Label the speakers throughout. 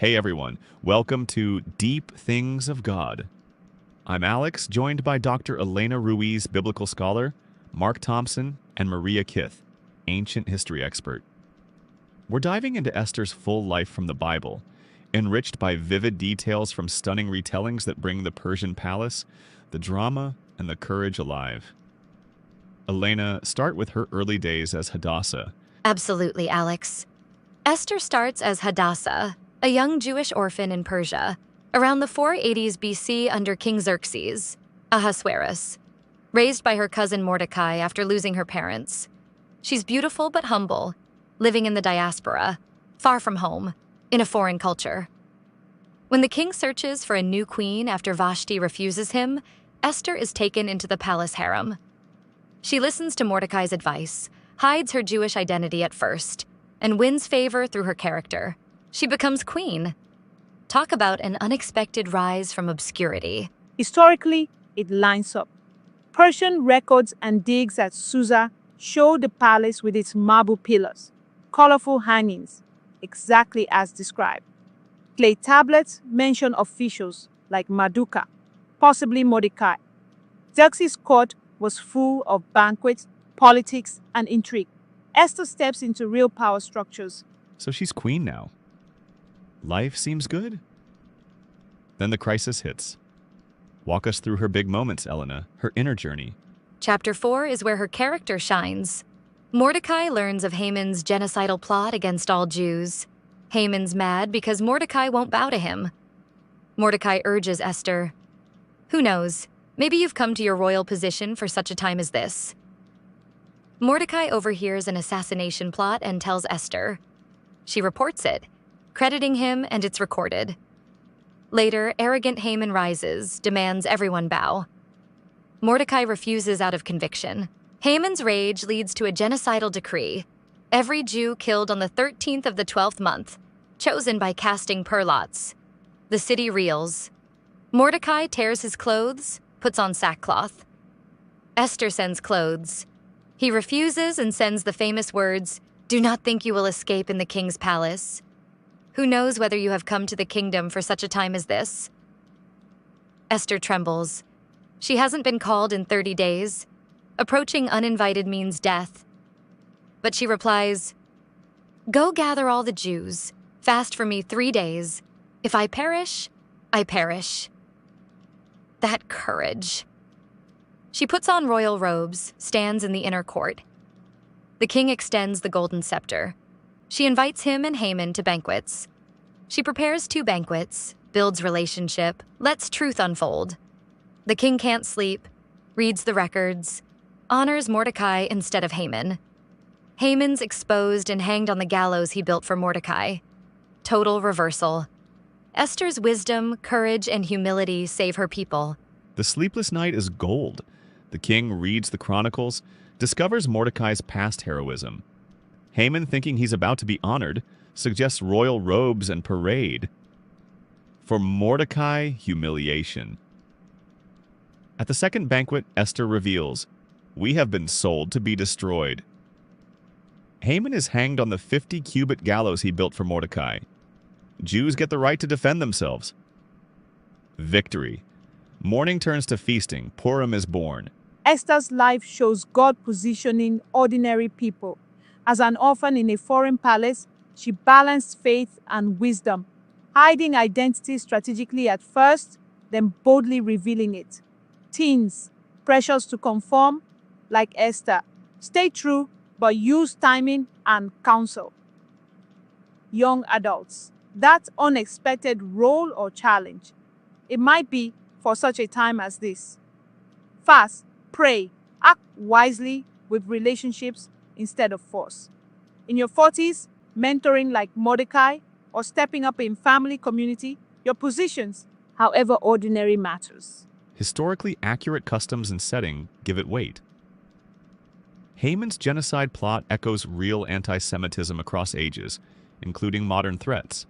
Speaker 1: Hey everyone, welcome to Deep Things of God. I'm Alex, joined by Dr. Elena Ruiz, biblical scholar, Mark Thompson, and Maria Kith, ancient history expert. We're diving into Esther's full life from the Bible, enriched by vivid details from stunning retellings that bring the Persian palace, the drama, and the courage alive. Elena, start with her early days as Hadassah.
Speaker 2: Absolutely, Alex. Esther starts as Hadassah, a young Jewish orphan in Persia, around the 480s BC under King Xerxes, Ahasuerus, raised by her cousin Mordecai after losing her parents. She's beautiful but humble, living in the diaspora, far from home, in a foreign culture. When the king searches for a new queen after Vashti refuses him, Esther is taken into the palace harem. She listens to Mordecai's advice, hides her Jewish identity at first, and wins favor through her character. She becomes queen. Talk about an unexpected rise from obscurity.
Speaker 3: Historically, it lines up. Persian records and digs at Susa show the palace with its marble pillars, colorful hangings, exactly as described. Clay tablets mention officials like Marduka, possibly Mordecai. Xerxes' court was full of banquets, politics, and intrigue. Esther steps into real power structures.
Speaker 1: So she's queen now. Life seems good. Then the crisis hits. Walk us through her big moments, Elena, her inner journey.
Speaker 2: Chapter 4 is where her character shines. Mordecai learns of Haman's genocidal plot against all Jews. Haman's mad because Mordecai won't bow to him. Mordecai urges Esther, "Who knows, maybe you've come to your royal position for such a time as this." Mordecai overhears an assassination plot and tells Esther. She reports it, crediting him, and it's recorded. Later, arrogant Haman rises, demands everyone bow. Mordecai refuses out of conviction. Haman's rage leads to a genocidal decree. Every Jew killed on the 13th of the 12th month, chosen by casting per lots. The city reels. Mordecai tears his clothes, puts on sackcloth. Esther sends clothes. He refuses and sends the famous words, "Do not think you will escape in the king's palace. Who knows whether you have come to the kingdom for such a time as this?" Esther trembles. She hasn't been called in 30 days. Approaching uninvited means death. But she replies, "Go gather all the Jews. Fast for me 3 days. If I perish, I perish." That courage. She puts on royal robes, stands in the inner court. The king extends the golden scepter. She invites him and Haman to banquets. She prepares 2 banquets, builds relationship, lets truth unfold. The king can't sleep, reads the records, honors Mordecai instead of Haman. Haman's exposed and hanged on the gallows he built for Mordecai. Total reversal. Esther's wisdom, courage, and humility save her people.
Speaker 1: The sleepless night is gold. The king reads the chronicles, discovers Mordecai's past heroism. Haman, thinking he's about to be honored, suggests royal robes and parade. For Mordecai, humiliation. At the second banquet, Esther reveals, "We have been sold to be destroyed." Haman is hanged on the 50-cubit gallows he built for Mordecai. Jews get the right to defend themselves. Victory. Mourning turns to feasting. Purim is born.
Speaker 3: Esther's life shows God positioning ordinary people. As an orphan in a foreign palace, she balanced faith and wisdom, hiding identity strategically at first, then boldly revealing it. Teens, pressures to conform, like Esther. Stay true, but use timing and counsel. Young adults, that unexpected role or challenge. It might be for such a time as this. Fast, pray, act wisely with relationships instead of force. In your 40s, mentoring like Mordecai or stepping up in family community, your positions, however ordinary, matters.
Speaker 1: Historically accurate customs and setting give it weight. Haman's genocide plot echoes real anti-Semitism across ages, including modern threats.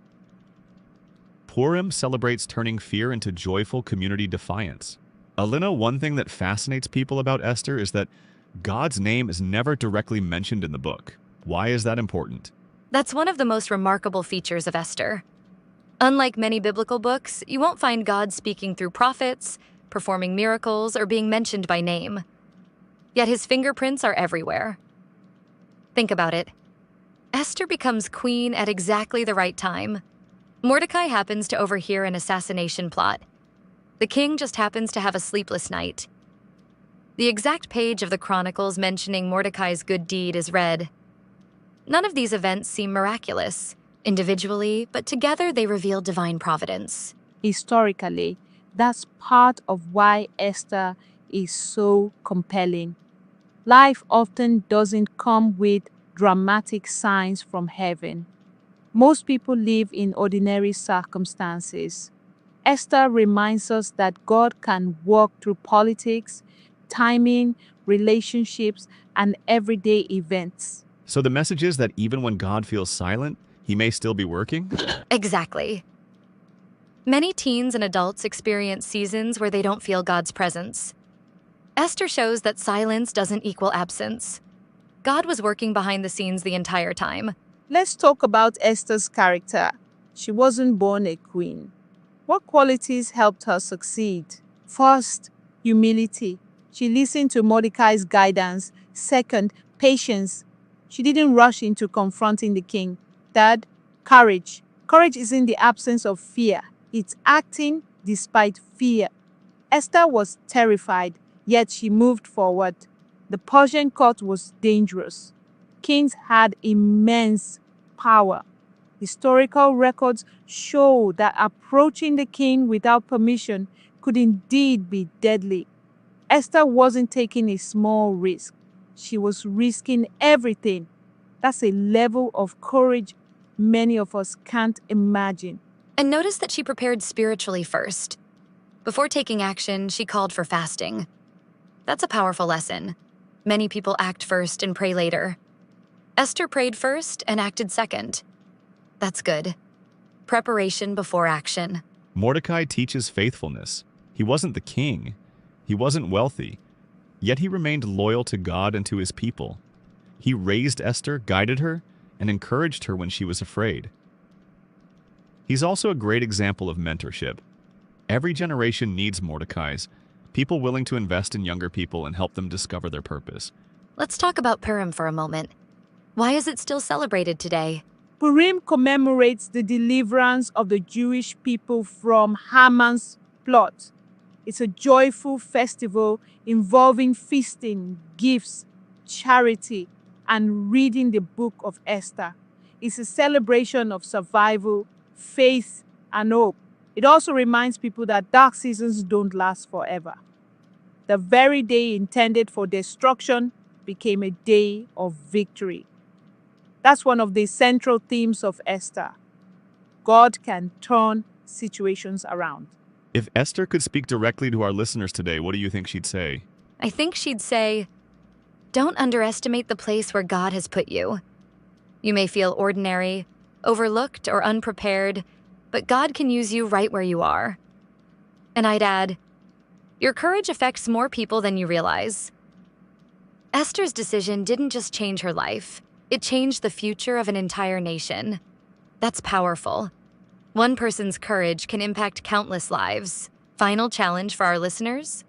Speaker 1: Purim celebrates turning fear into joyful community defiance. Elena, one thing that fascinates people about Esther is that God's name is never directly mentioned in the book. Why is that important?
Speaker 2: That's one of the most remarkable features of Esther. Unlike many biblical books, you won't find God speaking through prophets, performing miracles, or being mentioned by name. Yet his fingerprints are everywhere. Think about it. Esther becomes queen at exactly the right time. Mordecai happens to overhear an assassination plot. The king just happens to have a sleepless night. The exact page of the Chronicles mentioning Mordecai's good deed is read. None of these events seem miraculous, individually, but together they reveal divine providence.
Speaker 3: Historically, that's part of why Esther is so compelling. Life often doesn't come with dramatic signs from heaven. Most people live in ordinary circumstances. Esther reminds us that God can work through politics, timing, relationships, and everyday events.
Speaker 1: So the message is that even when God feels silent, he may still be working?
Speaker 2: Exactly. Many teens and adults experience seasons where they don't feel God's presence. Esther shows that silence doesn't equal absence. God was working behind the scenes the entire time.
Speaker 3: Let's talk about Esther's character. She wasn't born a queen. What qualities helped her succeed? First, humility. She listened to Mordecai's guidance. Second, patience. She didn't rush into confronting the king. Third, courage. Courage isn't the absence of fear. It's acting despite fear. Esther was terrified, yet she moved forward. The Persian court was dangerous. Kings had immense power. Historical records show that approaching the king without permission could indeed be deadly. Esther wasn't taking a small risk. She was risking everything. That's a level of courage many of us can't imagine.
Speaker 2: And notice that she prepared spiritually first. Before taking action, she called for fasting. That's a powerful lesson. Many people act first and pray later. Esther prayed first and acted second. That's good. Preparation before action.
Speaker 1: Mordecai teaches faithfulness. He wasn't the king. He wasn't wealthy. Yet he remained loyal to God and to his people. He raised Esther, guided her, and encouraged her when she was afraid. He's also a great example of mentorship. Every generation needs Mordecais, people willing to invest in younger people and help them discover their purpose.
Speaker 2: Let's talk about Purim for a moment. Why is it still celebrated today?
Speaker 3: Purim commemorates the deliverance of the Jewish people from Haman's plot. It's a joyful festival involving feasting, gifts, charity, and reading the book of Esther. It's a celebration of survival, faith, and hope. It also reminds people that dark seasons don't last forever. The very day intended for destruction became a day of victory. That's one of the central themes of Esther. God can turn situations around.
Speaker 1: If Esther could speak directly to our listeners today, what do you think she'd say?
Speaker 2: I think she'd say, don't underestimate the place where God has put you. You may feel ordinary, overlooked, or unprepared, but God can use you right where you are. And I'd add, your courage affects more people than you realize. Esther's decision didn't just change her life, it changed the future of an entire nation. That's powerful. One person's courage can impact countless lives. Final challenge for our listeners?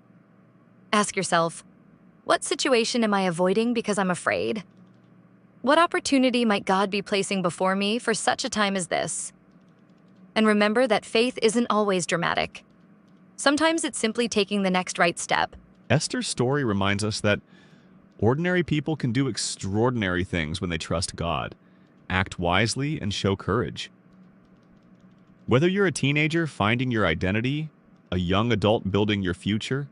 Speaker 2: Ask yourself, what situation am I avoiding because I'm afraid? What opportunity might God be placing before me for such a time as this? And remember that faith isn't always dramatic. Sometimes it's simply taking the next right step.
Speaker 1: Esther's story reminds us that ordinary people can do extraordinary things when they trust God, act wisely, and show courage. Whether you're a teenager finding your identity, a young adult building your future,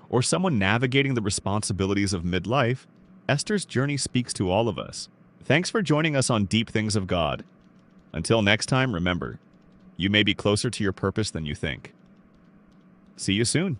Speaker 1: or someone navigating the responsibilities of midlife, Esther's journey speaks to all of us. Thanks for joining us on Deep Things of God. Until next time, remember, you may be closer to your purpose than you think. See you soon.